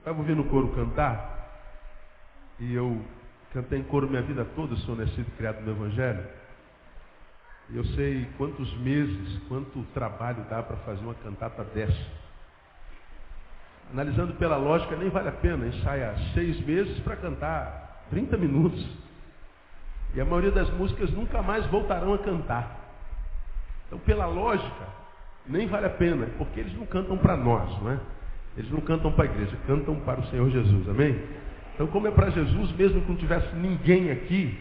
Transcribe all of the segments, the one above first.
Estava ouvindo o coro cantar, e eu cantei em coro minha vida toda, sou nascido e criado no Evangelho. E eu sei quantos meses, quanto trabalho dá para fazer uma cantata dessa. Analisando pela lógica, nem vale a pena, ensaia 6 meses para cantar 30 minutos. E a maioria das músicas nunca mais voltarão a cantar. Então, pela lógica, nem vale a pena, porque eles não cantam para nós, não é? Eles não cantam para a igreja, cantam para o Senhor Jesus, amém? Então, como é para Jesus, mesmo que não tivesse ninguém aqui,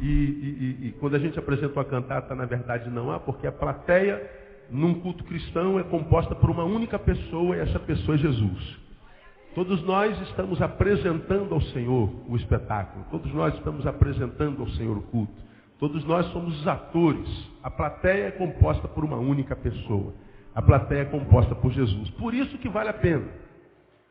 e quando a gente apresenta uma cantata, na verdade não há, porque a plateia, num culto cristão, é composta por uma única pessoa, e essa pessoa é Jesus. Todos nós estamos apresentando ao Senhor o espetáculo, todos nós estamos apresentando ao Senhor o culto, todos nós somos os atores. A plateia é composta por uma única pessoa. A plateia é composta por Jesus. Por isso que vale a pena.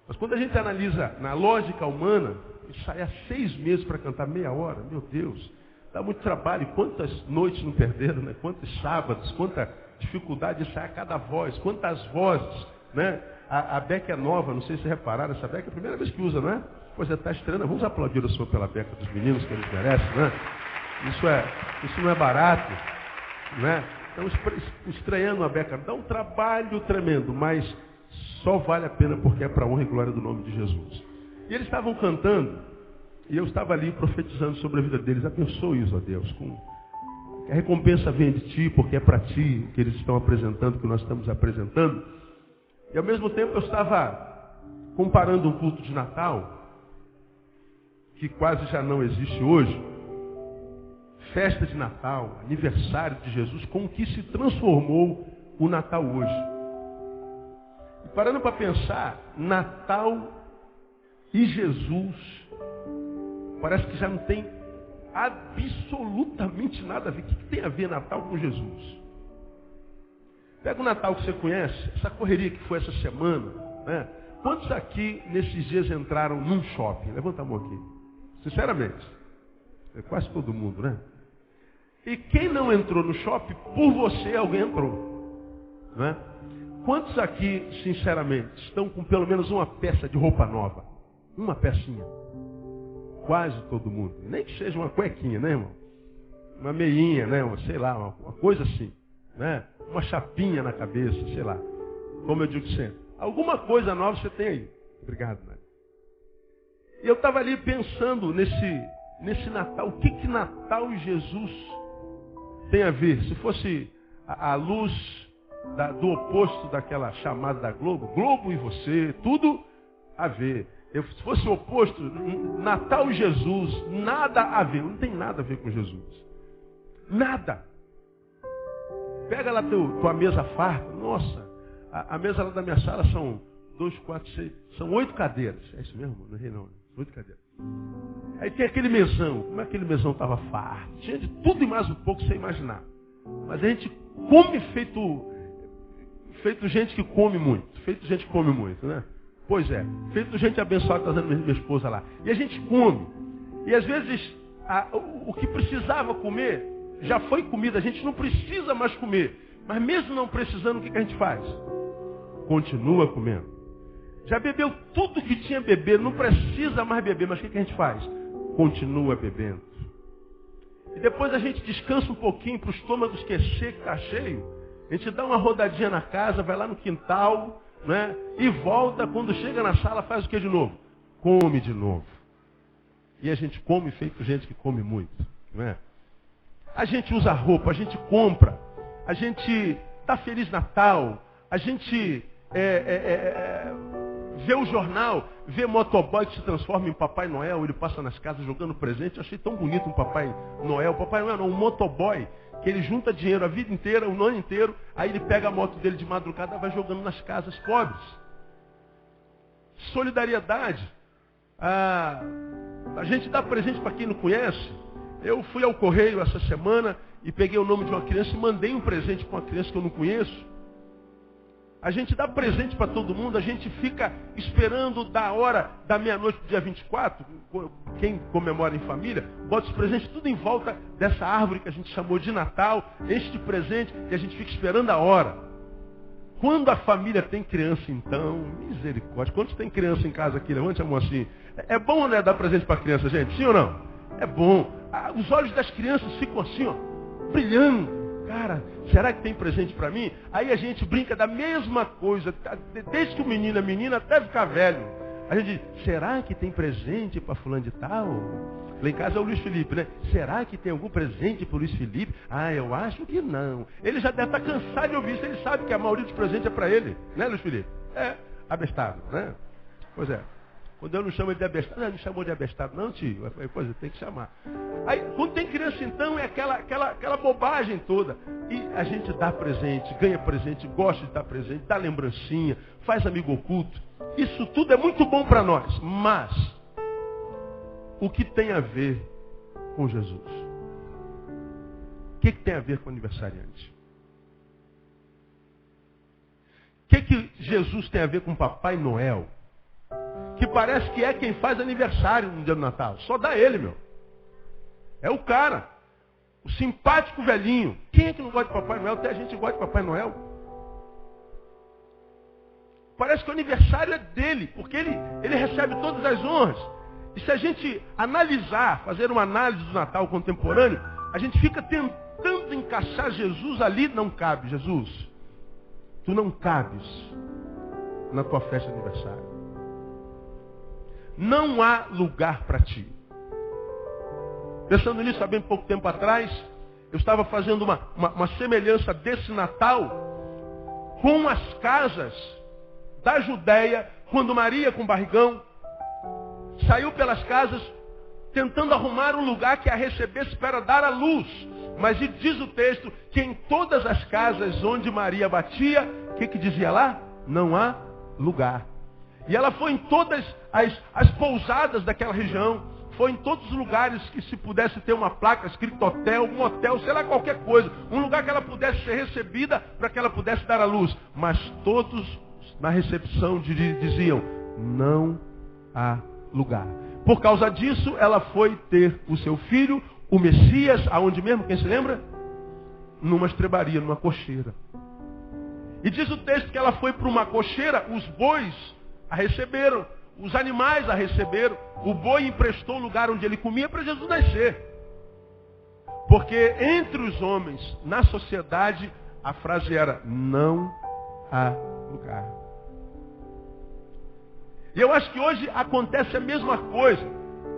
Mas quando a gente analisa na lógica humana, ensaiar 6 meses para cantar meia hora, meu Deus, dá muito trabalho. Quantas noites não perderam, né? Quantos sábados, quanta dificuldade de ensaiar cada voz, quantas vozes, né? A Beca é nova, não sei se repararam, essa Beca é a primeira vez que usa, não é? Pois é, está estreando. Vamos aplaudir o Senhor pela Beca dos meninos, que eles merecem, né? Isso não é barato, né? Então, estreando a Beca, dá um trabalho tremendo, mas só vale a pena porque é para a honra e glória do nome de Jesus. E eles estavam cantando, e eu estava ali profetizando sobre a vida deles. Abençoe-os, ó Deus, que a recompensa venha de Ti, porque é para Ti que eles estão apresentando, que nós estamos apresentando. E ao mesmo tempo eu estava comparando um culto de Natal, que quase já não existe hoje, festa de Natal, aniversário de Jesus, com o que se transformou o Natal hoje. E parando para pensar, Natal e Jesus, parece que já não tem absolutamente nada a ver. O que tem a ver Natal com Jesus? Pega o Natal que você conhece, essa correria que foi essa semana, né? Quantos aqui nesses dias entraram num shopping? Levanta a mão aqui. Sinceramente. É quase todo mundo, né? E quem não entrou no shopping, por você alguém entrou. Né? Quantos aqui, sinceramente, estão com pelo menos uma peça de roupa nova? Uma pecinha. Quase todo mundo. Nem que seja uma cuequinha, né, irmão? Uma meinha, né? Sei lá, uma coisa assim. Né? Uma chapinha na cabeça, sei lá. Como eu digo sempre. Alguma coisa nova você tem aí. Obrigado, né? E eu estava ali pensando nesse Natal. O que Natal e Jesus tem a ver? Se fosse a luz do oposto daquela chamada da Globo, Globo e você, tudo a ver. Se fosse o oposto, Natal e Jesus, nada a ver. Não tem nada a ver com Jesus. Nada. Pega lá tua mesa farta. Nossa, a mesa lá da minha sala são 2, 4, 6, são 8 cadeiras. É isso mesmo? Não errei não. 8 cadeiras. Aí tem aquele mesão. Como é que aquele mesão estava farto? Tinha de tudo e mais um pouco, sem imaginar. Mas a gente come feito gente que come muito. Feito gente que come muito, né? Pois é. Feito gente abençoada, está dando minha esposa lá. E a gente come. E às vezes, o que precisava comer, já foi comida. A gente não precisa mais comer. Mas mesmo não precisando, o que a gente faz? Continua comendo. Já bebeu tudo que tinha beber, não precisa mais beber, mas o que a gente faz? Continua bebendo. E depois a gente descansa um pouquinho para o estômago esquecer que está cheio. A gente dá uma rodadinha na casa, vai lá no quintal, né? E volta, quando chega na sala, faz o que de novo? Come de novo. E a gente come feito gente que come muito, não é? A gente usa roupa, a gente compra, a gente está Feliz Natal, a gente vê o jornal, vê motoboy que se transforma em Papai Noel, ele passa nas casas jogando presente. Eu achei tão bonito um Papai Noel. Papai Noel não, um motoboy, que ele junta dinheiro a vida inteira, o ano inteiro, aí ele pega a moto dele de madrugada e vai jogando nas casas pobres. Solidariedade. A gente dá presente para quem não conhece. Eu fui ao correio essa semana e peguei o nome de uma criança e mandei um presente para uma criança que eu não conheço. A gente dá presente para todo mundo, a gente fica esperando da hora da meia-noite do dia 24, quem comemora em família, bota os presentes tudo em volta dessa árvore que a gente chamou de Natal, enche de presente e a gente fica esperando a hora. Quando a família tem criança, então, misericórdia. Quantos tem criança em casa aqui? Levante a mão assim. É bom, né, dar presente para a criança, gente? Sim ou não? É bom. Os olhos das crianças ficam assim, ó, brilhando. Cara, será que tem presente para mim? Aí a gente brinca da mesma coisa, desde que o menino é menina até ficar velho. A gente diz, será que tem presente para fulano de tal? Lá em casa é o Luiz Felipe, né? Será que tem algum presente para o Luiz Felipe? Ah, eu acho que não. Ele já deve estar cansado de ouvir isso, ele sabe que a maioria dos presentes é para ele. Né, Luiz Felipe? É, abestado, né? Pois é. Quando eu não chamo ele de abestado, não chamou de abestado, não, tio. Pois é, tem que chamar. Aí, quando tem criança, então, é aquela bobagem toda. E a gente dá presente, ganha presente, gosta de dar presente, dá lembrancinha, faz amigo oculto. Isso tudo é muito bom para nós. Mas, o que tem a ver com Jesus? O que tem a ver com o aniversariante? O que Jesus tem a ver com Papai Noel? Que parece que é quem faz aniversário no dia do Natal. Só dá ele, meu. É o cara. O simpático velhinho. Quem é que não gosta de Papai Noel? Até a gente gosta de Papai Noel. Parece que o aniversário é dele, porque ele recebe todas as honras. E se a gente analisar, fazer uma análise do Natal contemporâneo, a gente fica tentando encaixar Jesus ali. Não cabe, Jesus. Tu não cabes na tua festa de aniversário. Não há lugar para ti. Pensando nisso, há bem pouco tempo atrás, eu estava fazendo uma semelhança desse Natal com as casas da Judéia, quando Maria, com barrigão, saiu pelas casas tentando arrumar um lugar que a recebesse para dar à luz. Mas diz o texto que em todas as casas onde Maria batia, o que dizia lá? Não há lugar. E ela foi em todas as pousadas daquela região, foi em todos os lugares que se pudesse ter uma placa escrito hotel, um hotel, sei lá, qualquer coisa. Um lugar que ela pudesse ser recebida para que ela pudesse dar à luz. Mas todos na recepção diziam, não há lugar. Por causa disso, ela foi ter o seu filho, o Messias, aonde mesmo, quem se lembra? Numa estrebaria, numa cocheira. E diz o texto que ela foi para uma cocheira, os bois a receberam, os animais a receberam, o boi emprestou o lugar onde ele comia para Jesus nascer. Porque entre os homens, na sociedade, a frase era, não há lugar. E eu acho que hoje acontece a mesma coisa.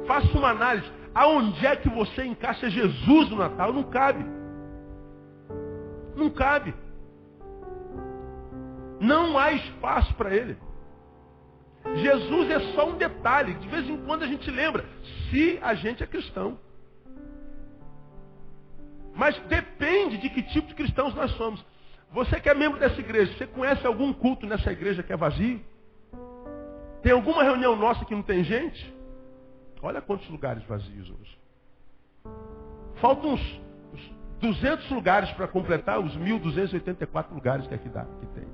Faça uma análise. Aonde é que você encaixa Jesus no Natal? Não cabe. Não cabe. Não há espaço para ele. Jesus é só um detalhe. De vez em quando a gente lembra. Se a gente é cristão. Mas depende de que tipo de cristãos nós somos. Você que é membro dessa igreja, você conhece algum culto nessa igreja que é vazio? Tem alguma reunião nossa que não tem gente? Olha quantos lugares vazios hoje. Faltam uns 200 lugares para completar os 1.284 lugares que aqui tem.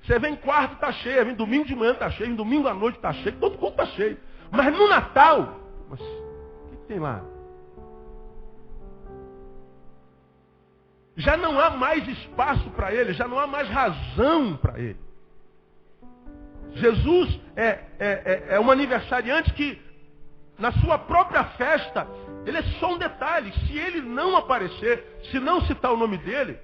Você vem quarto, está cheio. Vem domingo de manhã, está cheio. Vem domingo à noite, está cheio. Todo culto está cheio. Mas no Natal, mas o que tem lá? Já não há mais espaço para ele. Já não há mais razão para ele. Jesus é um aniversariante que, na sua própria festa, ele é só um detalhe. Se ele não aparecer, se não citar o nome dele,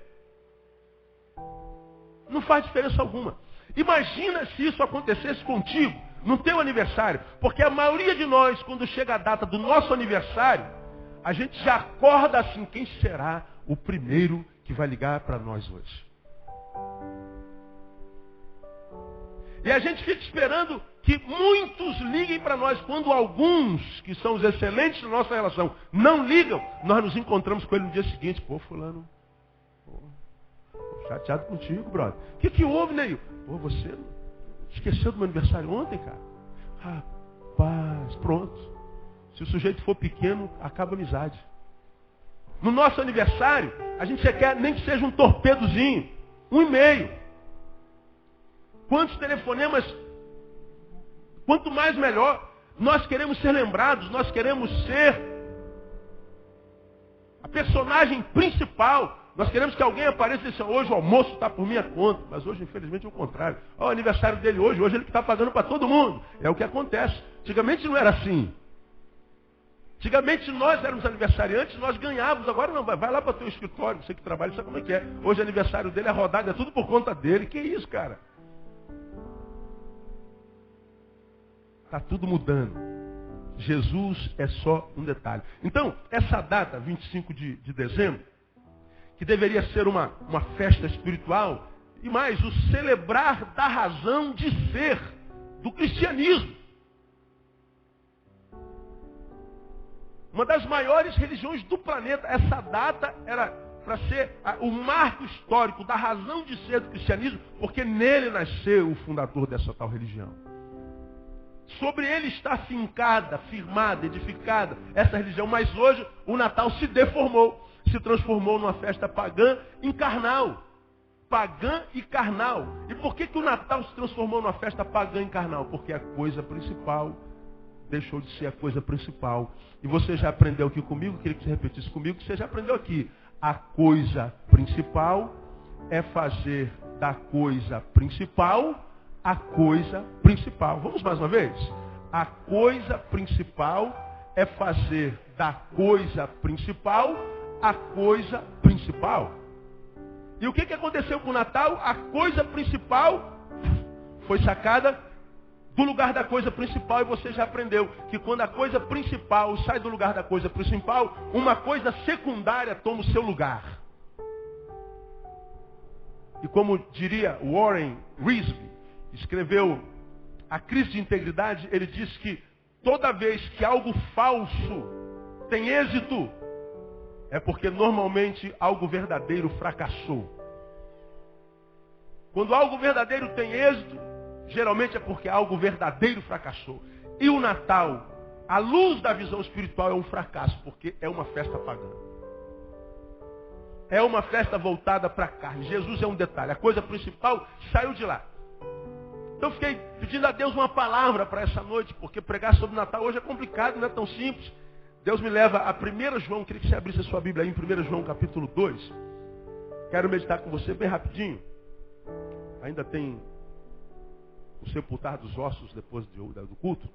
não faz diferença alguma. Imagina se isso acontecesse contigo, no teu aniversário. Porque a maioria de nós, quando chega a data do nosso aniversário, a gente já acorda assim, quem será o primeiro que vai ligar para nós hoje? E a gente fica esperando que muitos liguem para nós. Quando alguns, que são os excelentes na nossa relação, não ligam, nós nos encontramos com ele no dia seguinte. Pô, fulano, chateado contigo, brother. O que houve, Neil? Pô, você esqueceu do meu aniversário ontem, cara? Rapaz, pronto. Se o sujeito for pequeno, acaba a amizade. No nosso aniversário, a gente quer nem que seja um torpedozinho, 1 e-mail. Quantos telefonemas, quanto mais melhor. Nós queremos ser lembrados, nós queremos ser a personagem principal Nós queremos que alguém apareça e diga, hoje o almoço está por minha conta. Mas hoje, infelizmente, é o contrário. Olha o aniversário dele hoje ele que está pagando para todo mundo. É o que acontece. Antigamente não era assim. Antigamente nós éramos aniversariantes, nós ganhávamos. Agora não, vai lá para o teu escritório, você que trabalha, sabe como é que é. Hoje é aniversário dele, é rodada, é tudo por conta dele. Que isso, cara? Está tudo mudando. Jesus é só um detalhe. Então, essa data, 25 de dezembro, que deveria ser uma festa espiritual, e mais, o celebrar da razão de ser do cristianismo. Uma das maiores religiões do planeta. Essa data era para ser o marco histórico da razão de ser do cristianismo, porque nele nasceu o fundador dessa tal religião. Sobre ele está fincada, firmada, edificada essa religião. Mas hoje o Natal se deformou. Se transformou numa festa pagã e carnal. Pagã e carnal. E por que o Natal se transformou numa festa pagã e carnal? Porque a coisa principal deixou de ser a coisa principal. E você já aprendeu aqui comigo, queria que você repetisse comigo, que você já aprendeu aqui. A coisa principal é fazer da coisa principal a coisa principal. Vamos mais uma vez? A coisa principal é fazer da coisa principal a coisa principal. E o que aconteceu com o Natal? A coisa principal foi sacada do lugar da coisa principal, e você já aprendeu que quando a coisa principal sai do lugar da coisa principal, uma coisa secundária toma o seu lugar. E como diria Warren Wiersbe, escreveu A Crise de Integridade, ele diz que toda vez que algo falso tem êxito, é porque normalmente algo verdadeiro fracassou. Quando algo verdadeiro tem êxito, geralmente é porque algo verdadeiro fracassou. E o Natal, à luz da visão espiritual, é um fracasso, porque é uma festa pagã. É uma festa voltada para a carne. Jesus é um detalhe. A coisa principal saiu de lá. Então fiquei pedindo a Deus uma palavra para essa noite, porque pregar sobre o Natal hoje é complicado, não é tão simples. Deus me leva a 1 João, queria que você abrisse a sua Bíblia aí em 1 João capítulo 2. Quero meditar com você bem rapidinho. Ainda tem o sepultar dos ossos depois do culto.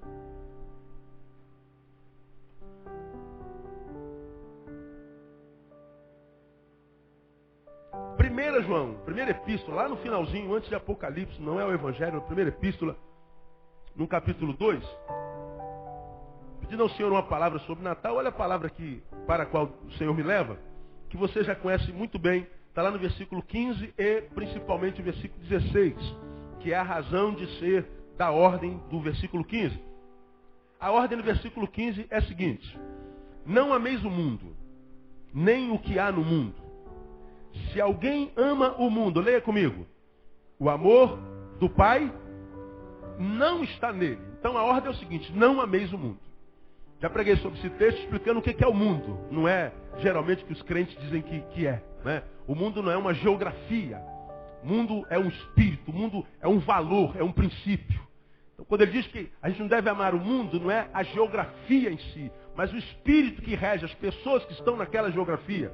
João, primeira epístola, lá no finalzinho, antes de Apocalipse, não é o Evangelho, é a primeira epístola, no capítulo 2. Pedindo ao Senhor uma palavra sobre Natal, olha a palavra aqui para a qual o Senhor me leva, que você já conhece muito bem, está lá no versículo 15 e principalmente o versículo 16, que é a razão de ser da ordem do versículo 15. A ordem do versículo 15 é a seguinte: não ameis o mundo, nem o que há no mundo. Se alguém ama o mundo, leia comigo, o amor do Pai não está nele. Então a ordem é o seguinte: não ameis o mundo. Já preguei sobre esse texto explicando o que é o mundo. Não é geralmente o que os crentes dizem que é. Né? O mundo não é uma geografia. O mundo é um espírito, o mundo é um valor, é um princípio. Então quando ele diz que a gente não deve amar o mundo, não é a geografia em si, mas o espírito que rege as pessoas que estão naquela geografia.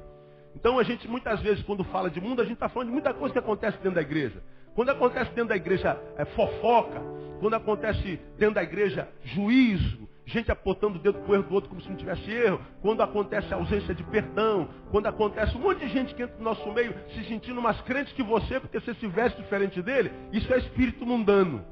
Então a gente muitas vezes quando fala de mundo, a gente está falando de muita coisa que acontece dentro da igreja. Quando acontece dentro da igreja fofoca, quando acontece dentro da igreja juízo, gente apontando o dedo para o erro do outro como se não tivesse erro, quando acontece ausência de perdão, quando acontece um monte de gente que entra no nosso meio se sentindo mais crente que você, porque você se veste diferente dele, isso é espírito mundano.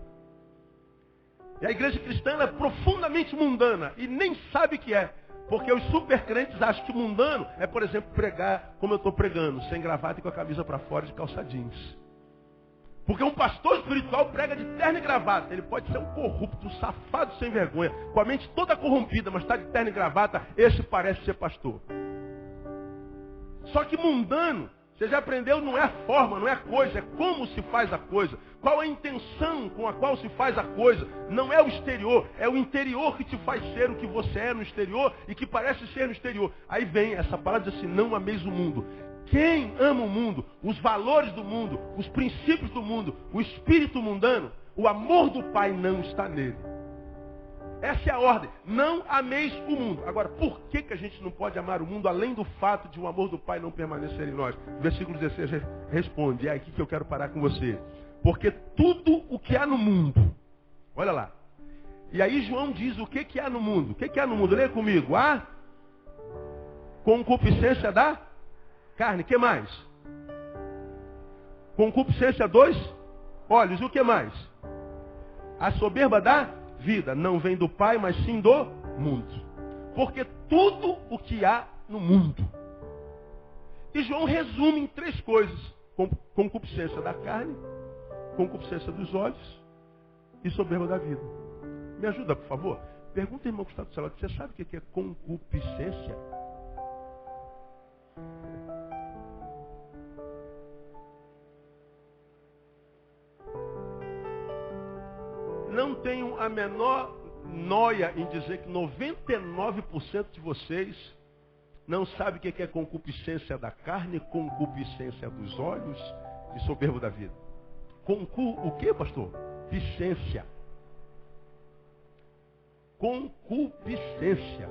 E a igreja cristã é profundamente mundana e nem sabe o que é. Porque os supercrentes acham que mundano é, por exemplo, pregar como eu estou pregando, sem gravata e com a camisa para fora de calça jeans. Porque um pastor espiritual prega de terno e gravata. Ele pode ser um corrupto, um safado sem vergonha, com a mente toda corrompida, mas está de terno e gravata, esse parece ser pastor. Só que mundano, você já aprendeu, não é a forma, não é a coisa, é como se faz a coisa. Qual a intenção com a qual se faz a coisa. Não é o exterior, é o interior que te faz ser o que você é no exterior e que parece ser no exterior. Aí vem essa palavra diz assim: não ameis o mundo. Quem ama o mundo, os valores do mundo, os princípios do mundo, o espírito mundano, o amor do Pai não está nele. Essa é a ordem. Não ameis o mundo. Agora, por que a gente não pode amar o mundo, além do fato de o amor do Pai não permanecer em nós? Versículo 16 responde. É aqui que eu quero parar com você. Porque tudo o que há no mundo, olha lá. E aí João diz o que há no mundo. O que há no mundo? Leia comigo. A concupiscência da carne. O que mais? Concupiscência dos olhos. O que mais? A soberba da vida. Não vem do Pai, mas sim do mundo. Porque tudo o que há no mundo. E João resume em 3 coisas. Concupiscência da carne, concupiscência dos olhos e soberba da vida. Me ajuda, por favor. Pergunta, irmão Gustavo Salado, você sabe o que é concupiscência? Não tenho a menor noia em dizer que 99% de vocês não sabe o que é concupiscência da carne, concupiscência dos olhos e soberbo da vida. O que, pastor? Piscência. Concupiscência.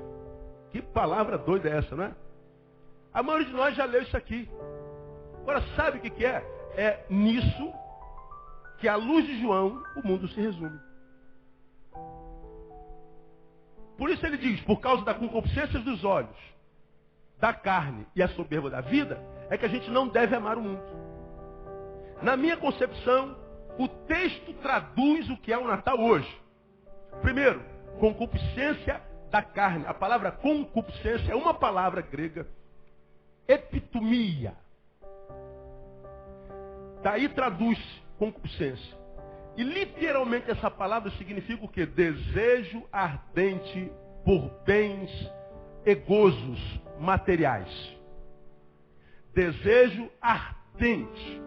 Que palavra doida é essa, não é? A maioria de nós já leu isso aqui. Agora, sabe o que é? É nisso que, à luz de João, o mundo se resume. Por isso ele diz, por causa da concupiscência dos olhos, da carne e a soberba da vida, é que a gente não deve amar o mundo. Na minha concepção, o texto traduz o que é o Natal hoje. Primeiro, concupiscência da carne. A palavra concupiscência é uma palavra grega, epitomia. Daí traduz concupiscência. E literalmente essa palavra significa o quê? Desejo ardente por bens e gozos materiais. Desejo ardente,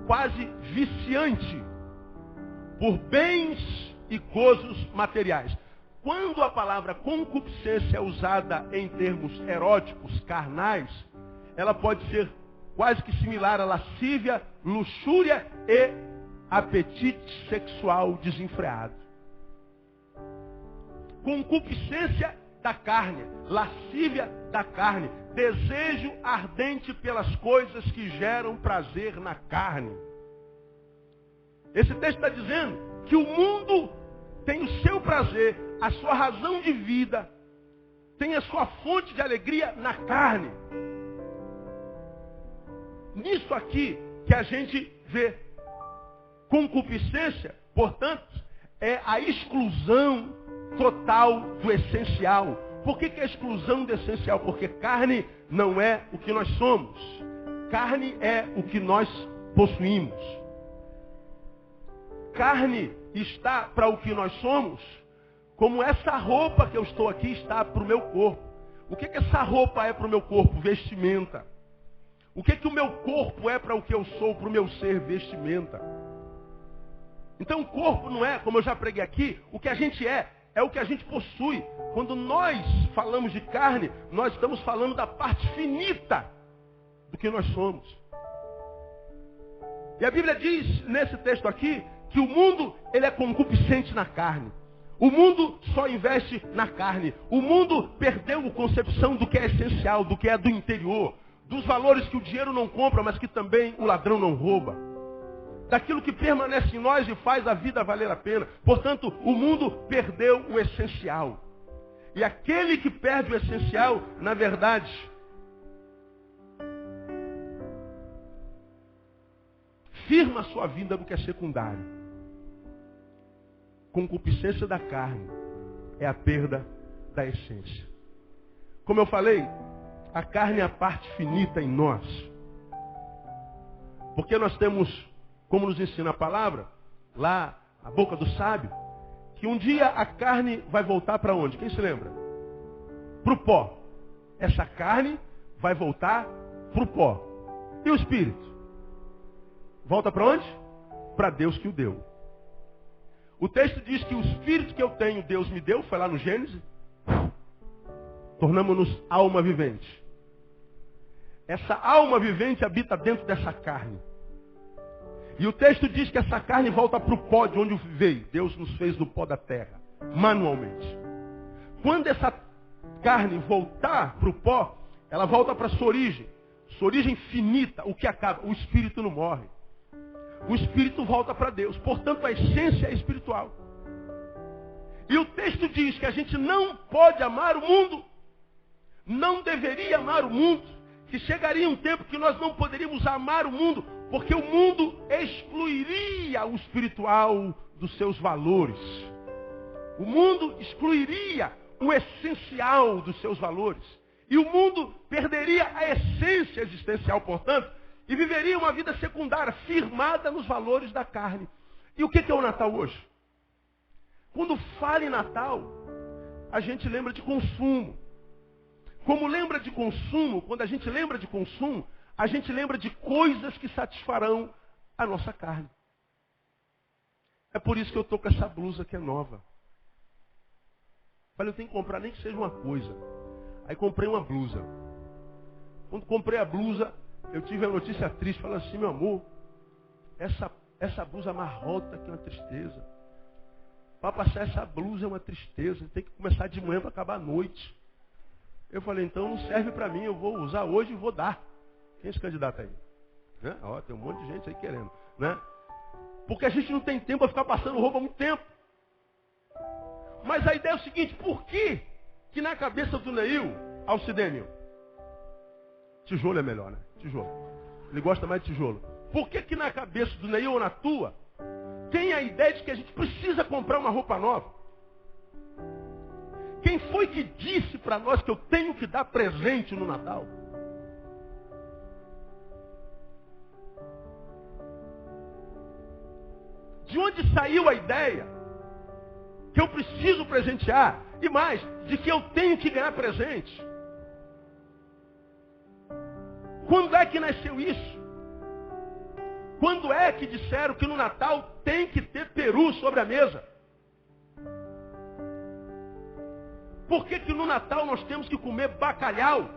quase viciante, por bens e gozos materiais. Quando a palavra concupiscência é usada em termos eróticos, carnais, ela pode ser quase que similar a lascívia, luxúria e apetite sexual desenfreado. Concupiscência da carne, lascívia da carne, desejo ardente pelas coisas que geram prazer na carne. Esse texto está dizendo que o mundo tem o seu prazer, a sua razão de vida, tem a sua fonte de alegria na carne. Nisso aqui que a gente vê. Concupiscência, portanto, é a exclusão total do essencial. Por que é a exclusão do essencial? Porque carne não é o que nós somos. Carne é o que nós possuímos. Carne está para o que nós somos, como essa roupa que eu estou aqui está para o meu corpo. O que essa roupa é para o meu corpo? Vestimenta. O que o meu corpo é para o que eu sou, para o meu ser? Vestimenta. Então o corpo não é, como eu já preguei aqui, o que a gente é o que a gente possui. Quando nós falamos de carne, nós estamos falando da parte finita do que nós somos. E a Bíblia diz, nesse texto aqui, que o mundo ele é concupiscente na carne. O mundo só investe na carne. O mundo perdeu a concepção do que é essencial, do que é do interior, dos valores que o dinheiro não compra, mas que também o ladrão não rouba. Daquilo que permanece em nós e faz a vida valer a pena. Portanto, o mundo perdeu o essencial. E aquele que perde o essencial, na verdade, firma a sua vida no que é secundário. Concupiscência da carne é a perda da essência. Como eu falei, a carne é a parte finita em nós. Porque nós temos, como nos ensina a palavra, lá, a boca do sábio, que um dia a carne vai voltar para onde? Quem se lembra? Para o pó. Essa carne vai voltar para o pó. E o espírito? Volta para onde? Para Deus que o deu. O texto diz que o espírito que eu tenho, Deus me deu, foi lá no Gênesis. Tornamos-nos alma vivente. Essa alma vivente habita dentro dessa carne. E o texto diz que essa carne volta para o pó de onde veio. Deus nos fez do pó da terra, manualmente. Quando essa carne voltar para o pó, ela volta para sua origem finita, o que acaba, o espírito não morre. O espírito volta para Deus, portanto a essência é espiritual. E o texto diz que a gente não pode amar o mundo, não deveria amar o mundo, que chegaria um tempo que nós não poderíamos amar o mundo, porque o mundo excluiria o espiritual dos seus valores. O mundo excluiria o essencial dos seus valores. E o mundo perderia a essência existencial, portanto, e viveria uma vida secundária, firmada nos valores da carne. E o que é o Natal hoje? Quando fala em Natal, a gente lembra de consumo. Como lembra de consumo, quando a gente lembra de consumo, a gente lembra de coisas que satisfarão a nossa carne. É por isso que eu estou com essa blusa que é nova. Falei, eu tenho que comprar nem que seja uma coisa. Aí comprei uma blusa. Quando comprei a blusa, eu tive a notícia triste, falando assim, meu amor, essa blusa amarrota que é uma tristeza. Para passar essa blusa é uma tristeza, tem que começar de manhã para acabar à noite. Eu falei, então não serve para mim, eu vou usar hoje e vou dar. Quem se candidata aí? Né? Ó, tem um monte de gente aí querendo. Né? Porque a gente não tem tempo para ficar passando roupa há muito tempo. Mas a ideia é o seguinte, por que na cabeça do Neil, Alcidênio, tijolo é melhor, né? Tijolo. Ele gosta mais de tijolo. Por que na cabeça do Neil ou na tua, tem a ideia de que a gente precisa comprar uma roupa nova? Quem foi que disse para nós que eu tenho que dar presente no Natal? De onde saiu a ideia que eu preciso presentear? E mais, de que eu tenho que ganhar presente? Quando é que nasceu isso? Quando é que disseram que no Natal tem que ter peru sobre a mesa? Por que no Natal nós temos que comer bacalhau?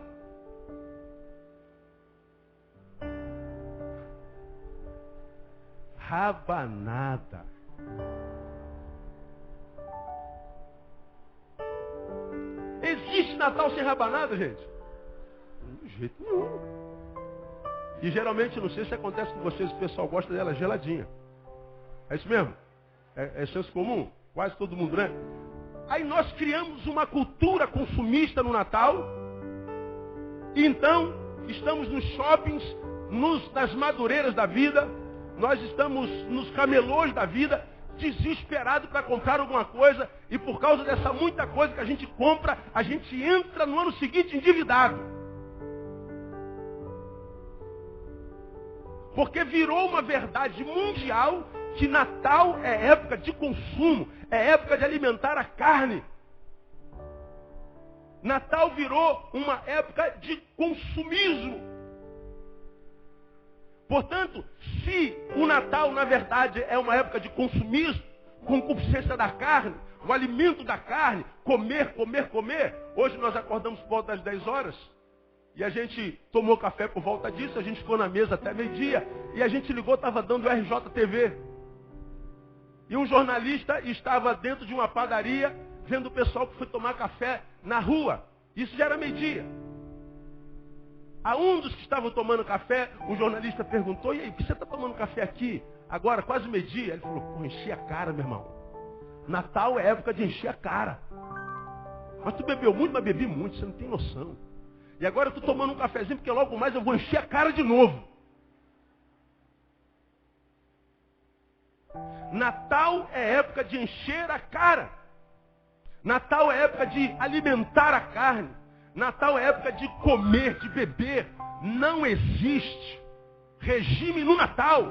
Rabanada. Existe Natal sem rabanada, gente? De jeito nenhum. E geralmente, não sei se acontece com vocês, o pessoal gosta dela geladinha. É isso mesmo? É senso comum? Quase todo mundo, né? Aí nós criamos uma cultura consumista no Natal. E então, estamos nos shoppings, nas madureiras da vida. Nós estamos nos camelôs da vida, desesperados para comprar alguma coisa. E por causa dessa muita coisa que a gente compra, a gente entra no ano seguinte endividado. Porque virou uma verdade mundial que Natal é época de consumo, é época de alimentar a carne. Natal virou uma época de consumismo. Portanto, se o Natal, na verdade, é uma época de consumismo, concupiscência da carne, o alimento da carne, comer, comer, comer. Hoje nós acordamos por volta das 10 horas. E a gente tomou café por volta disso, a gente ficou na mesa até meio-dia, e a gente ligou, estava dando RJTV. E um jornalista estava dentro de uma padaria, vendo o pessoal que foi tomar café na rua. Isso já era meio-dia. A um dos que estavam tomando café, o jornalista perguntou, e aí, por que você está tomando café aqui? Agora, quase meio-dia. Ele falou, pô, enchi a cara, meu irmão. Natal é época de encher a cara. Mas tu bebeu muito, mas bebi muito, você não tem noção. E agora eu estou tomando um cafezinho, porque logo mais eu vou encher a cara de novo. Natal é época de encher a cara. Natal é época de alimentar a carne. Natal é época de comer, de beber. Não existe regime no Natal.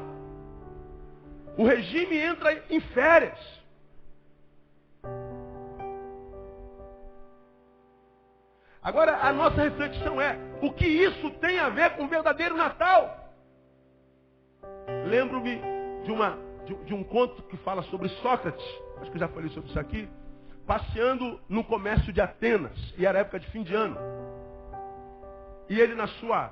O regime entra em férias. Agora, a nossa reflexão é, o que isso tem a ver com o verdadeiro Natal? Lembro-me de um conto que fala sobre Sócrates, acho que eu já falei sobre isso aqui, passeando no comércio de Atenas, e era época de fim de ano. E ele, na sua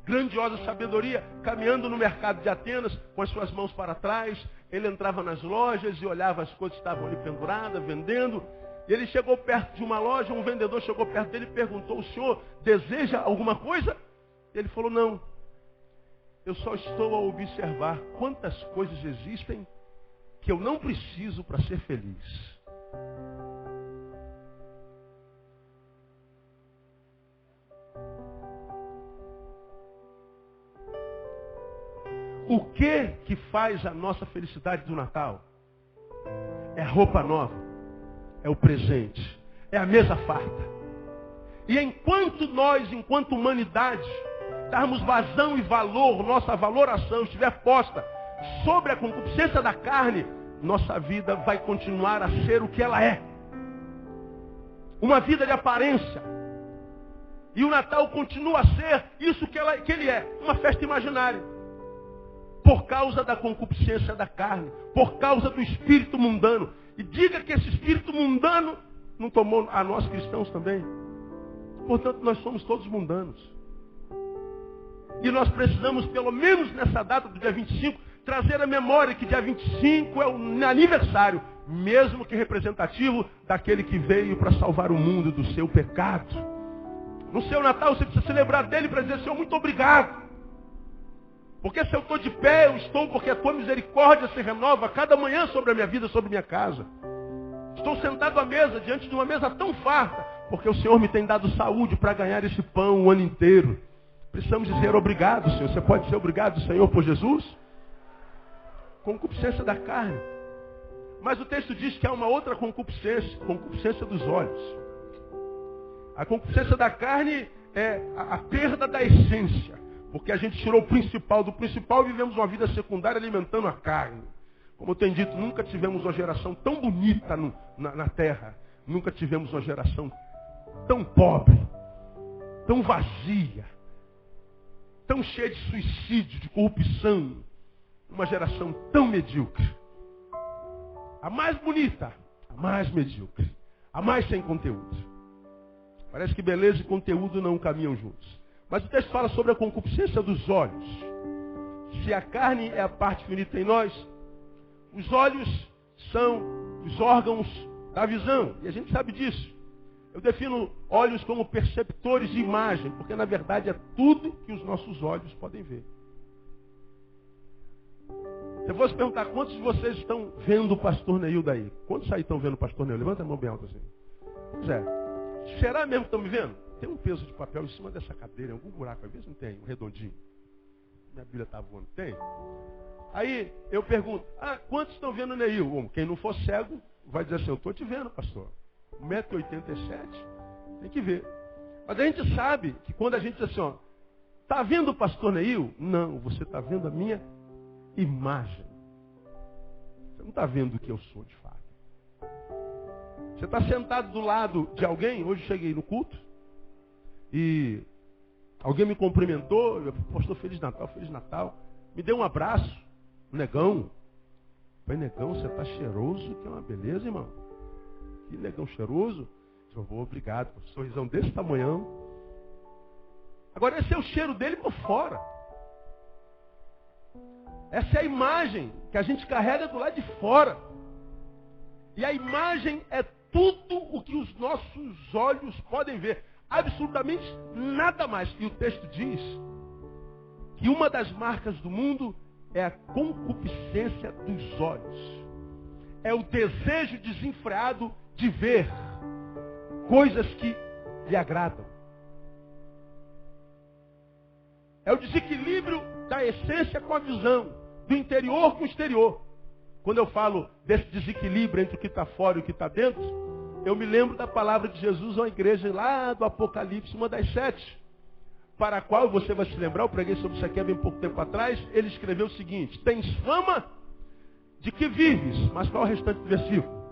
grandiosa sabedoria, caminhando no mercado de Atenas, com as suas mãos para trás, ele entrava nas lojas e olhava as coisas que estavam ali penduradas, vendendo, E ele chegou perto de uma loja, um vendedor chegou perto dele e perguntou, o senhor deseja alguma coisa? Ele falou, não. Eu só estou a observar quantas coisas existem que eu não preciso para ser feliz. O que faz a nossa felicidade do Natal? É a roupa nova, é o presente, é a mesa farta. E enquanto nós, enquanto humanidade, darmos vazão e valor, nossa valoração estiver posta sobre a concupiscência da carne, nossa vida vai continuar a ser o que ela é. Uma vida de aparência. E o Natal continua a ser isso que ele é, uma festa imaginária. Por causa da concupiscência da carne, por causa do espírito mundano. E diga que esse espírito mundano não tomou a nós cristãos também. Portanto, nós somos todos mundanos. E nós precisamos, pelo menos nessa data do dia 25, trazer a memória que dia 25 é o aniversário, mesmo que representativo daquele que veio para salvar o mundo do seu pecado. No seu Natal você precisa se lembrar dele para dizer, Senhor, muito obrigado. Porque se eu estou de pé, eu estou porque a tua misericórdia se renova cada manhã sobre a minha vida, sobre a minha casa. Estou sentado à mesa, diante de uma mesa tão farta, porque o Senhor me tem dado saúde para ganhar esse pão o ano inteiro. Precisamos dizer obrigado, Senhor. Você pode dizer obrigado, Senhor, por Jesus? Concupiscência da carne. Mas o texto diz que há uma outra concupiscência, concupiscência dos olhos. A concupiscência da carne é a perda da essência. Porque a gente tirou o principal do principal e vivemos uma vida secundária alimentando a carne. Como eu tenho dito, nunca tivemos uma geração tão bonita na terra. Nunca tivemos uma geração tão pobre, tão vazia, tão cheia de suicídio, de corrupção. Uma geração tão medíocre. A mais bonita, a mais medíocre, a mais sem conteúdo. Parece que beleza e conteúdo não caminham juntos. Mas o texto fala sobre a concupiscência dos olhos. Se a carne é a parte finita em nós, os olhos são os órgãos da visão. E a gente sabe disso. Eu defino olhos como perceptores de imagem, porque na verdade é tudo que os nossos olhos podem ver. Se eu fosse perguntar quantos de vocês estão vendo o pastor Neildo aí? Quantos aí estão vendo o pastor Neildo? Levanta a mão bem alta assim. Pois é. Será mesmo que estão me vendo? Tem um peso de papel em cima dessa cadeira, em algum buraco, às vezes não tem, um redondinho. Minha Bíblia está voando, tem? Aí eu pergunto, quantos estão vendo o Neil? Quem não for cego vai dizer assim, eu estou te vendo, pastor. 1,87 m, tem que ver. Mas a gente sabe que quando a gente diz assim, está vendo o pastor Neil? Não, você está vendo a minha imagem. Você não está vendo o que eu sou de fato. Você está sentado do lado de alguém, hoje cheguei no culto, e alguém me cumprimentou, pastor, Feliz Natal, me deu um abraço, negão. Falei, negão, você está cheiroso, que é uma beleza, irmão. Que negão cheiroso. Eu vou, obrigado, sorrisão desse tamanhão. Agora, esse é o cheiro dele por fora. Essa é a imagem que a gente carrega do lado de fora. E a imagem é tudo o que os nossos olhos podem ver. Absolutamente nada mais. E o texto diz que uma das marcas do mundo é a concupiscência dos olhos. É o desejo desenfreado de ver coisas que lhe agradam. É o desequilíbrio da essência com a visão, do interior com o exterior. Quando eu falo desse desequilíbrio entre o que está fora e o que está dentro, eu me lembro da palavra de Jesus à igreja lá do Apocalipse, uma das 7, para a qual você vai se lembrar, eu preguei sobre isso aqui há bem pouco tempo atrás, ele escreveu o seguinte: tens fama de que vives, mas qual é o restante do versículo?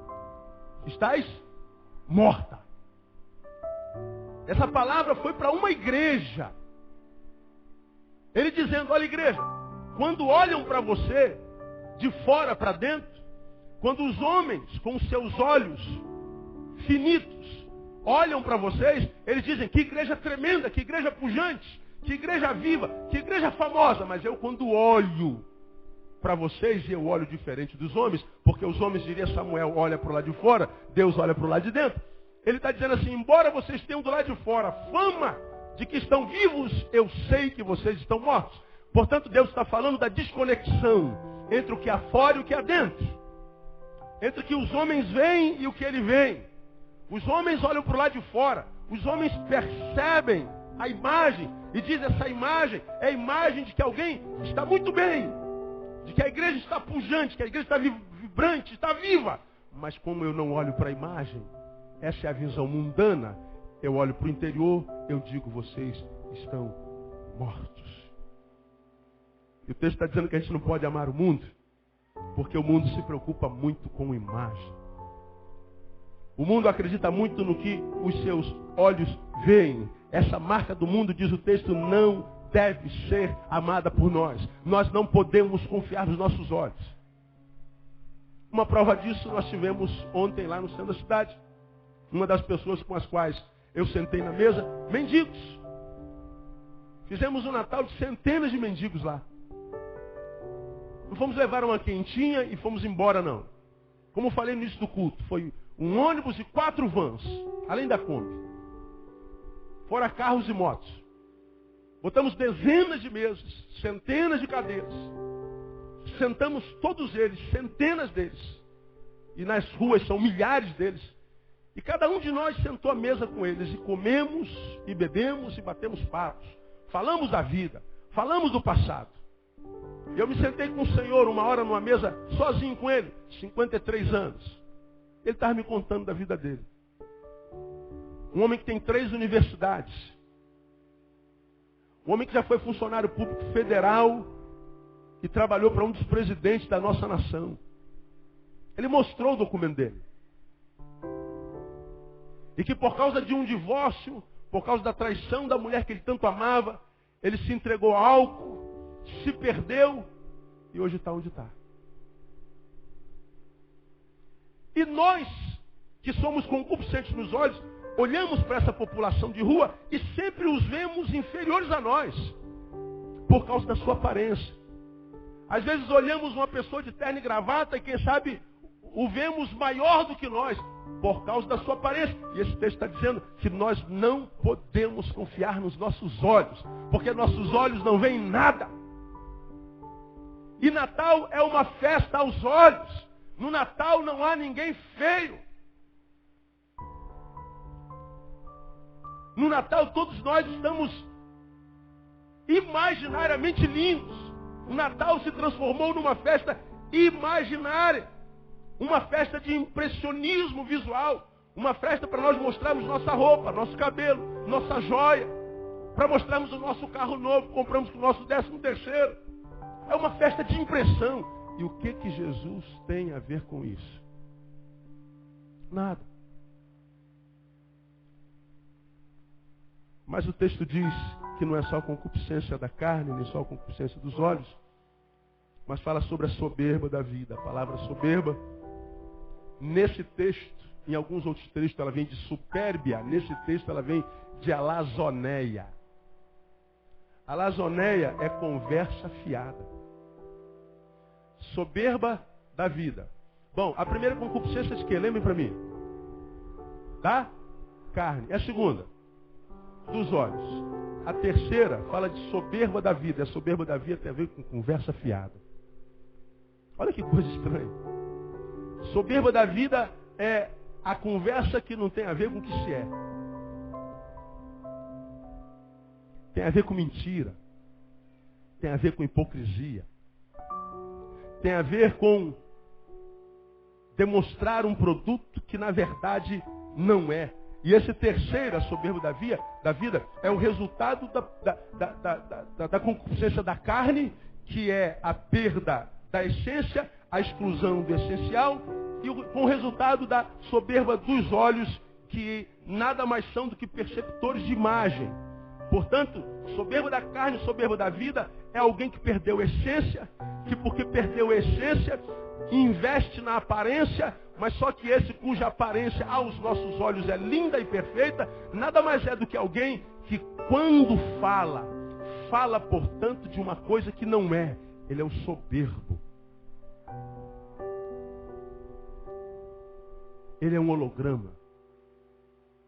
Estás morta. Essa palavra foi para uma igreja. Ele dizendo, olha igreja, quando olham para você, de fora para dentro, quando os homens com os seus olhos finitos olham para vocês, eles dizem, que igreja tremenda, que igreja pujante, que igreja viva, que igreja famosa. Mas eu quando olho para vocês e eu olho diferente dos homens, porque os homens, diria Samuel, olha para o lado de fora, Deus olha para o lado de dentro. Ele está dizendo assim, embora vocês tenham do lado de fora fama de que estão vivos, eu sei que vocês estão mortos. Portanto, Deus está falando da desconexão entre o que há fora e o que há dentro. Entre o que os homens veem e o que ele vê. Os homens olham para o lado de fora. Os homens percebem a imagem e dizem, essa imagem é a imagem de que alguém está muito bem. De que a igreja está pujante, que a igreja está vibrante, está viva. Mas como eu não olho para a imagem, essa é a visão mundana, eu olho para o interior, eu digo, vocês estão mortos. E o texto está dizendo que a gente não pode amar o mundo, porque o mundo se preocupa muito com imagem. O mundo acredita muito no que os seus olhos veem. Essa marca do mundo, diz o texto, não deve ser amada por nós. Nós não podemos confiar nos nossos olhos. Uma prova disso nós tivemos ontem lá no centro da cidade. Uma das pessoas com as quais eu sentei na mesa, mendigos. Fizemos um Natal de centenas de mendigos lá. Não fomos levar uma quentinha e fomos embora, não. Como eu falei no início do culto, foi um ônibus e 4 vans, além da Kombi. Fora carros e motos. Botamos dezenas de mesas, centenas de cadeiras. Sentamos todos eles, centenas deles. E nas ruas são milhares deles. E cada um de nós sentou à mesa com eles. E comemos, e bebemos, e batemos papos. Falamos da vida, falamos do passado. Eu me sentei com o Senhor uma hora numa mesa, sozinho com ele, 53 anos. Ele estava me contando da vida dele. Um homem que tem 3 universidades. Um homem que já foi funcionário público federal e trabalhou para um dos presidentes da nossa nação. Ele mostrou o documento dele. E que por causa de um divórcio, por causa da traição da mulher que ele tanto amava, ele se entregou ao álcool, se perdeu e hoje está onde está. E nós, que somos concupiscentes nos olhos, olhamos para essa população de rua e sempre os vemos inferiores a nós, por causa da sua aparência. Às vezes olhamos uma pessoa de terno e gravata e quem sabe o vemos maior do que nós, por causa da sua aparência. E esse texto está dizendo que nós não podemos confiar nos nossos olhos, porque nossos olhos não veem nada. E Natal é uma festa aos olhos. No Natal não há ninguém feio. No Natal todos nós estamos imaginariamente lindos. O Natal se transformou numa festa imaginária. Uma festa de impressionismo visual. Uma festa para nós mostrarmos nossa roupa, nosso cabelo, nossa joia. Para mostrarmos o nosso carro novo, compramos com o nosso 13º. É uma festa de impressão. E o que Jesus tem a ver com isso? Nada. Mas o texto diz que não é só a concupiscência da carne, nem só a concupiscência dos olhos, mas fala sobre a soberba da vida. A palavra soberba, nesse texto, em alguns outros textos ela vem de supérbia, nesse texto ela vem de alazoneia. Alazoneia é conversa fiada. Soberba da vida. Bom, a primeira concupiscência é de quê? Lembrem para mim. Da carne. E a segunda? Dos olhos. A terceira fala de soberba da vida. A soberba da vida tem a ver com conversa fiada. Olha que coisa estranha. Soberba da vida é a conversa que não tem a ver com o que se é. Tem a ver com mentira. Tem a ver com hipocrisia. Tem a ver com demonstrar um produto que na verdade não é. E esse terceiro, a soberba da vida, é o resultado da concupiscência da carne, que é a perda da essência, a exclusão do essencial, e com o resultado da soberba dos olhos, que nada mais são do que perceptores de imagem. Portanto, soberba da carne, soberba da vida, é alguém que perdeu a essência, que porque perdeu a essência, investe na aparência, mas só que esse cuja aparência aos nossos olhos é linda e perfeita, nada mais é do que alguém que quando fala, portanto de uma coisa que não é. Ele é o soberbo. Ele é um holograma.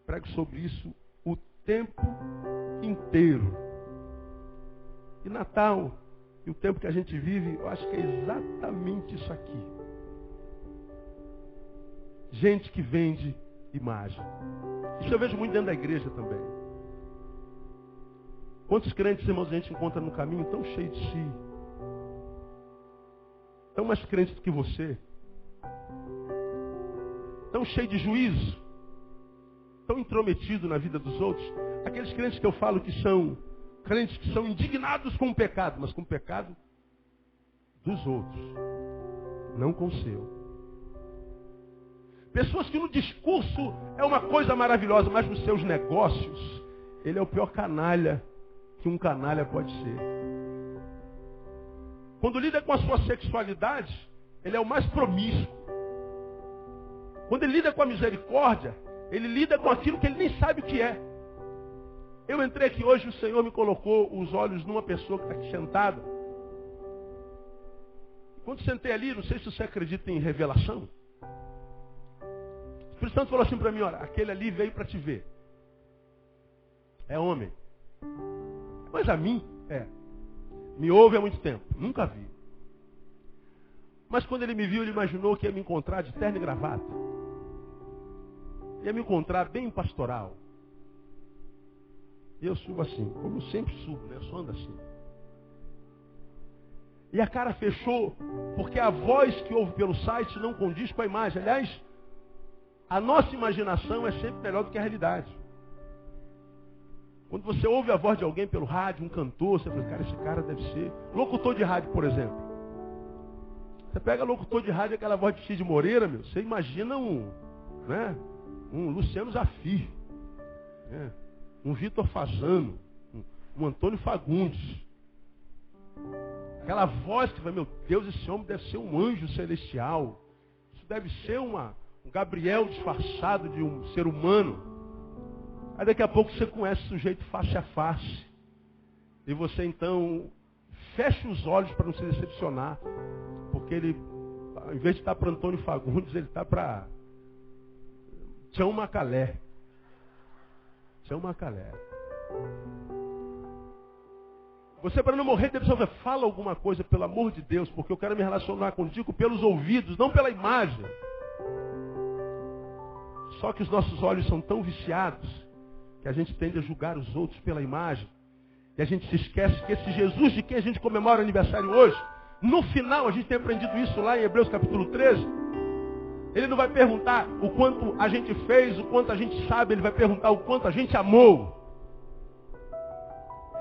Prego sobre isso o tempo inteiro. E Natal, e o tempo que a gente vive, eu acho que é exatamente isso aqui. Gente que vende imagem. Isso eu vejo muito dentro da igreja também. Quantos crentes, irmãos, a gente encontra no caminho tão cheio de si, tão mais crentes do que você, tão cheio de juízo, tão intrometido na vida dos outros. Aqueles crentes que eu falo que são crentes que são indignados com o pecado, mas com o pecado dos outros, não com o seu. Pessoas que no discurso é uma coisa maravilhosa, mas nos seus negócios, ele é o pior canalha que um canalha pode ser. Quando lida com a sua sexualidade, ele é o mais promíscuo. Quando ele lida com a misericórdia, ele lida com aquilo que ele nem sabe o que é. Eu entrei aqui hoje, o Senhor me colocou os olhos numa pessoa que está aqui sentada. Quando sentei ali, não sei se você acredita em revelação. O Espírito Santo falou assim para mim, olha, aquele ali veio para te ver. É homem. Mas a mim, me ouve há muito tempo, nunca vi. Mas quando ele me viu, ele imaginou que ia me encontrar de terno e gravata. Ia me encontrar bem pastoral. E eu subo assim, como eu sempre subo, né? Eu só ando assim. E a cara fechou, porque a voz que ouve pelo site não condiz com a imagem. Aliás, a nossa imaginação é sempre melhor do que a realidade. Quando você ouve a voz de alguém pelo rádio, um cantor, você fala, cara, esse cara deve ser locutor de rádio, por exemplo. Você pega locutor de rádio, aquela voz de Cid Moreira, meu, você imagina um Luciano Zafir, né? Um Vitor Fazano, um Antônio Fagundes. Aquela voz que vai, meu Deus, esse homem deve ser um anjo celestial. Isso deve ser um Gabriel disfarçado de um ser humano. Aí daqui a pouco você conhece o sujeito face a face. E você então fecha os olhos para não se decepcionar. Porque ele, ao invés de estar para Antônio Fagundes, ele está para Tião Macalé. Tião Macalé. Você, para não morrer, deve saber, fala alguma coisa, pelo amor de Deus, porque eu quero me relacionar contigo pelos ouvidos, não pela imagem. Só que os nossos olhos são tão viciados que a gente tende a julgar os outros pela imagem. E a gente se esquece que esse Jesus de quem a gente comemora o aniversário hoje, no final, a gente tem aprendido isso lá em Hebreus capítulo 13, ele não vai perguntar o quanto a gente fez, o quanto a gente sabe, ele vai perguntar o quanto a gente amou.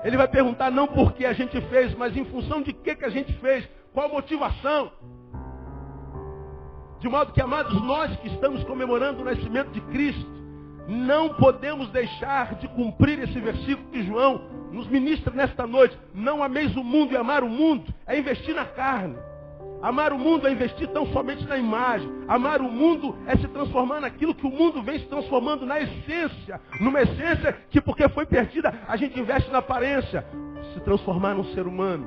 Ele vai perguntar não porque a gente fez, mas em função de que a gente fez, qual a motivação. De modo que, amados, nós que estamos comemorando o nascimento de Cristo, não podemos deixar de cumprir esse versículo que João nos ministra nesta noite. Não ameis o mundo, e amar o mundo é investir na carne. Amar o mundo é investir tão somente na imagem. Amar o mundo é se transformar naquilo que o mundo vem se transformando na essência. Numa essência que, porque foi perdida, a gente investe na aparência. Se transformar num ser humano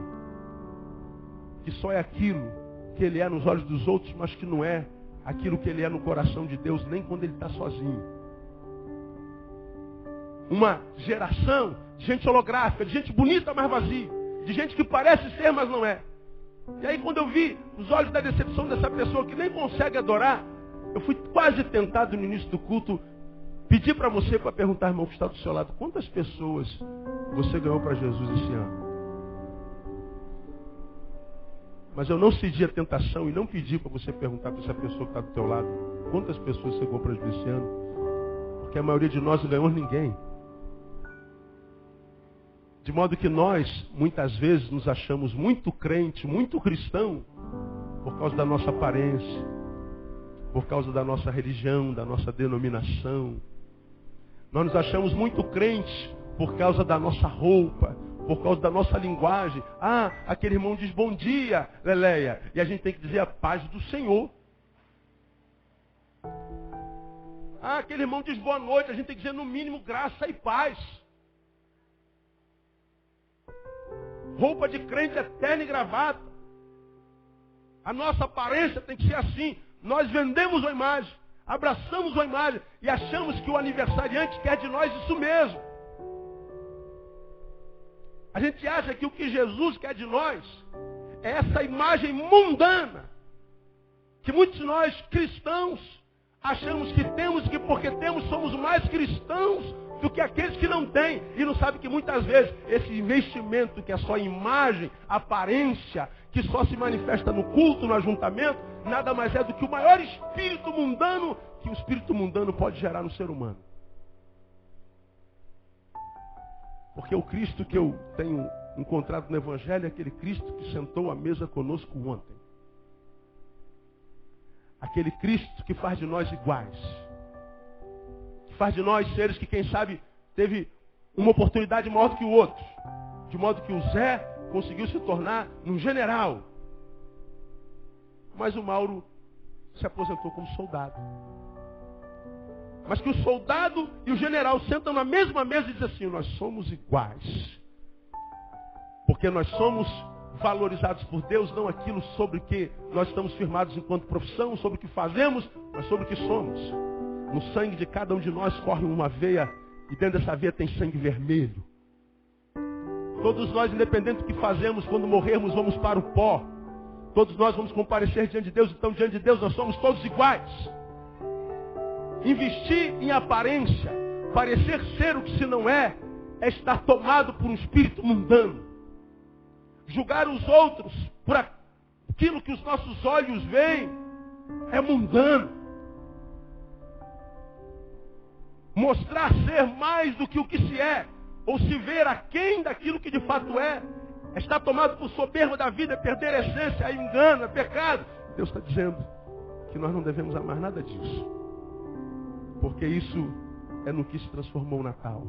que só é aquilo que ele é nos olhos dos outros, mas que não é aquilo que ele é no coração de Deus, nem quando ele está sozinho. Uma geração de gente holográfica, de gente bonita, mas vazia. De gente que parece ser, mas não é. E aí quando eu vi os olhos da decepção dessa pessoa que nem consegue adorar, eu fui quase tentado no início do culto pedir para você, para perguntar, irmão, que está do seu lado, quantas pessoas você ganhou para Jesus esse ano? Mas eu não cedi a tentação e não pedi para você perguntar para essa pessoa que está do teu lado, quantas pessoas você ganhou para Jesus esse ano? Porque a maioria de nós não ganhou ninguém. De modo que nós, muitas vezes, nos achamos muito crente, muito cristão, por causa da nossa aparência, por causa da nossa religião, da nossa denominação. Nós nos achamos muito crentes por causa da nossa roupa, por causa da nossa linguagem. Ah, aquele irmão diz bom dia, Leleia. E a gente tem que dizer a paz do Senhor. Ah, aquele irmão diz boa noite. A gente tem que dizer no mínimo graça e paz. Roupa de crente é terno e gravata. A nossa aparência tem que ser assim. Nós vendemos uma imagem, abraçamos uma imagem e achamos que o aniversariante quer de nós isso mesmo. A gente acha que o que Jesus quer de nós é essa imagem mundana que muitos de nós cristãos achamos que temos, que porque temos somos mais cristãos do que aqueles que não têm. E não sabem que muitas vezes esse investimento que é só imagem, aparência, que só se manifesta no culto, no ajuntamento, nada mais é do que o maior espírito mundano que o espírito mundano pode gerar no ser humano. Porque o Cristo que eu tenho encontrado no Evangelho é aquele Cristo que sentou à mesa conosco ontem. Aquele Cristo que faz de nós iguais. Que faz de nós seres que, quem sabe, teve uma oportunidade maior do que o outro. De modo que o Zé conseguiu se tornar um general. Mas o Mauro se aposentou como soldado. Mas que o soldado e o general sentam na mesma mesa e dizem assim: nós somos iguais. Porque nós somos valorizados por Deus, não aquilo sobre que nós estamos firmados enquanto profissão, sobre o que fazemos, mas sobre o que somos. No sangue de cada um de nós corre uma veia, e dentro dessa veia tem sangue vermelho. Todos nós, independente do que fazemos, quando morrermos, vamos para o pó. Todos nós vamos comparecer diante de Deus, então diante de Deus nós somos todos iguais. Investir em aparência, parecer ser o que se não é estar tomado por um espírito mundano. Julgar os outros por aquilo que os nossos olhos veem é mundano. Mostrar ser mais do que o que se é, ou se ver aquém daquilo que de fato é estar tomado por soberba da vida, é perder a essência, é engano, é pecado. Deus está dizendo que nós não devemos amar nada disso. Porque isso é no que se transformou o Natal.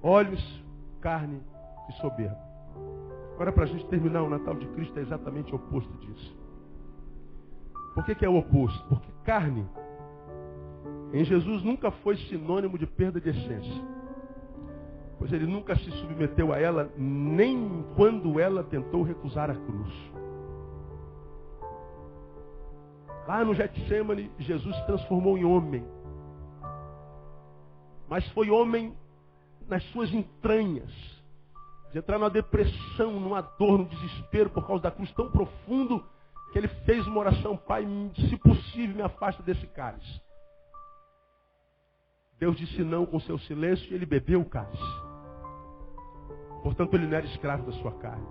Olhos, carne e soberba. Agora, para a gente terminar, o Natal de Cristo é exatamente o oposto disso. Por que é o oposto? Porque carne, em Jesus, nunca foi sinônimo de perda de essência. Pois ele nunca se submeteu a ela, nem quando ela tentou recusar a cruz. Lá no Getsemane, Jesus se transformou em homem. Mas foi homem nas suas entranhas. De entrar numa depressão, numa dor, num desespero por causa da cruz tão profundo que ele fez uma oração: Pai, se possível, me afasta desse cálice. Deus disse não com seu silêncio e ele bebeu o cálice. Portanto, ele não era escravo da sua carne.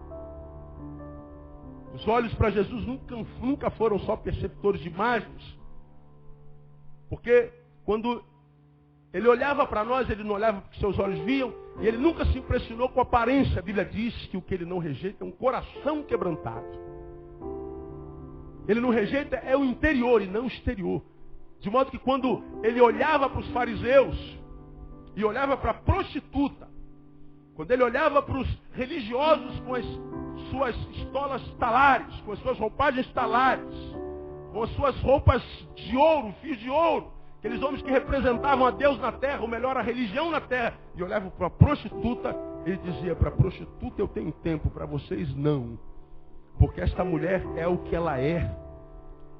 Os olhos para Jesus nunca foram só perceptores de imagens. Porque quando ele olhava para nós, ele não olhava porque seus olhos viam, e ele nunca se impressionou com a aparência. A Bíblia diz que o que ele não rejeita é um coração quebrantado. Ele não rejeita é o interior e não o exterior. De modo que quando ele olhava para os fariseus e olhava para a prostituta, quando ele olhava para os religiosos com as suas estolas talares, com as suas roupagens talares, com as suas roupas de ouro, fios de ouro, aqueles homens que representavam a Deus na terra, ou melhor, a religião na terra, e olhavam para a prostituta, ele dizia: para a prostituta eu tenho tempo, para vocês não, porque esta mulher é o que ela é.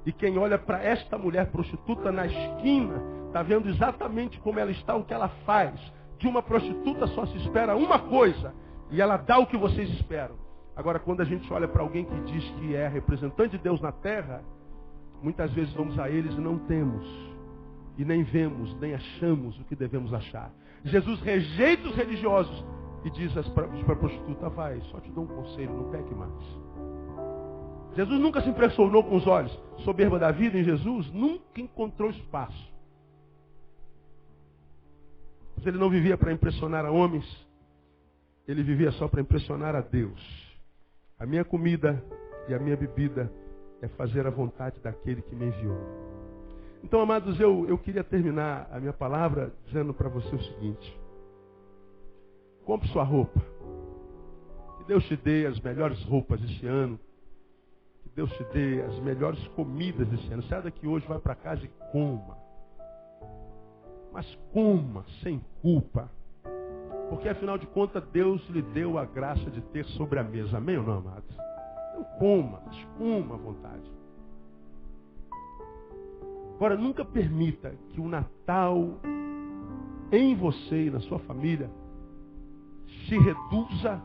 E quem olha para esta mulher prostituta na esquina, está vendo exatamente como ela está, o que ela faz. De uma prostituta só se espera uma coisa, e ela dá o que vocês esperam. Agora, quando a gente olha para alguém que diz que é representante de Deus na terra, muitas vezes vamos a eles e não temos, e nem vemos, nem achamos o que devemos achar. Jesus rejeita os religiosos e diz para a prostituta: vai, só te dou um conselho, não peque mais. Jesus nunca se impressionou com os olhos. Soberba da vida em Jesus nunca encontrou espaço. Mas ele não vivia para impressionar a homens, ele vivia só para impressionar a Deus. A minha comida e a minha bebida é fazer a vontade daquele que me enviou. Então, amados, eu queria terminar a minha palavra dizendo para você o seguinte: compre sua roupa. Que Deus te dê as melhores roupas esse ano. Que Deus te dê as melhores comidas esse ano. Sai daqui hoje, vai para casa e coma. Mas coma sem culpa. Porque afinal de contas Deus lhe deu a graça de ter sobre a mesa. Amém ou não, amados? Não coma, mas coma à vontade. Agora, nunca permita que o Natal em você e na sua família se reduza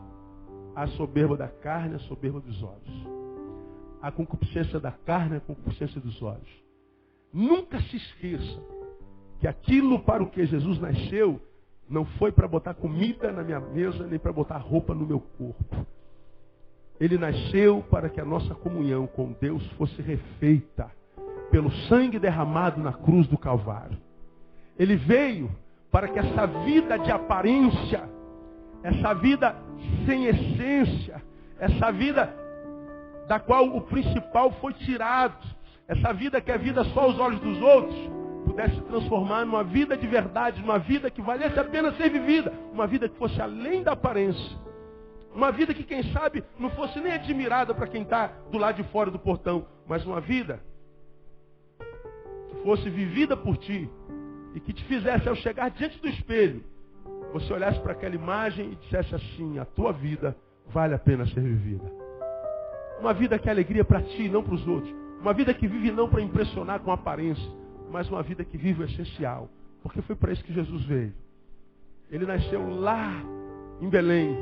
à soberba da carne, à soberba dos olhos. A concupiscência da carne, a concupiscência dos olhos. Nunca se esqueça que aquilo para o que Jesus nasceu não foi para botar comida na minha mesa, nem para botar roupa no meu corpo. Ele nasceu para que a nossa comunhão com Deus fosse refeita pelo sangue derramado na cruz do Calvário. Ele veio para que essa vida de aparência, essa vida sem essência, essa vida da qual o principal foi tirado, essa vida que é vida só aos olhos dos outros, pudesse se transformar numa vida de verdade, numa vida que valesse a pena ser vivida, uma vida que fosse além da aparência, uma vida que, quem sabe, não fosse nem admirada para quem está do lado de fora do portão, mas uma vida que fosse vivida por ti e que te fizesse, ao chegar diante do espelho, você olhasse para aquela imagem e dissesse assim: a tua vida vale a pena ser vivida. Uma vida que é alegria para ti, não para os outros. Uma vida que vive não para impressionar com aparência, mas uma vida que vive o essencial. Porque foi para isso que Jesus veio. Ele nasceu lá em Belém,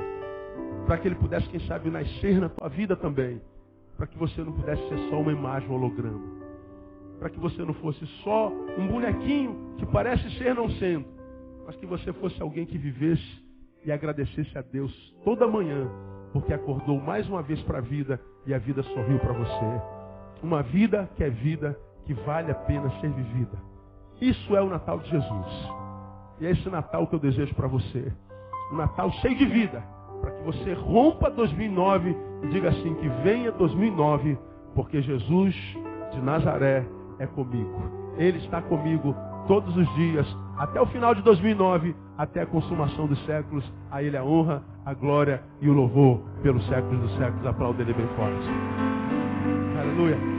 para que ele pudesse, quem sabe, nascer na tua vida também. Para que você não pudesse ser só uma imagem, um holograma. Para que você não fosse só um bonequinho que parece ser não sendo, mas que você fosse alguém que vivesse e agradecesse a Deus toda manhã, porque acordou mais uma vez para a vida e a vida sorriu para você. Uma vida, que vale a pena ser vivida. Isso é o Natal de Jesus. E é esse Natal que eu desejo para você. Um Natal cheio de vida, para que você rompa 2009 e diga assim: que venha 2009, porque Jesus de Nazaré é comigo. Ele está comigo todos os dias, até o final de 2009, até a consumação dos séculos. A Ele a honra, a glória e o louvor pelos séculos dos séculos. Aplauda Ele bem forte. Aleluia.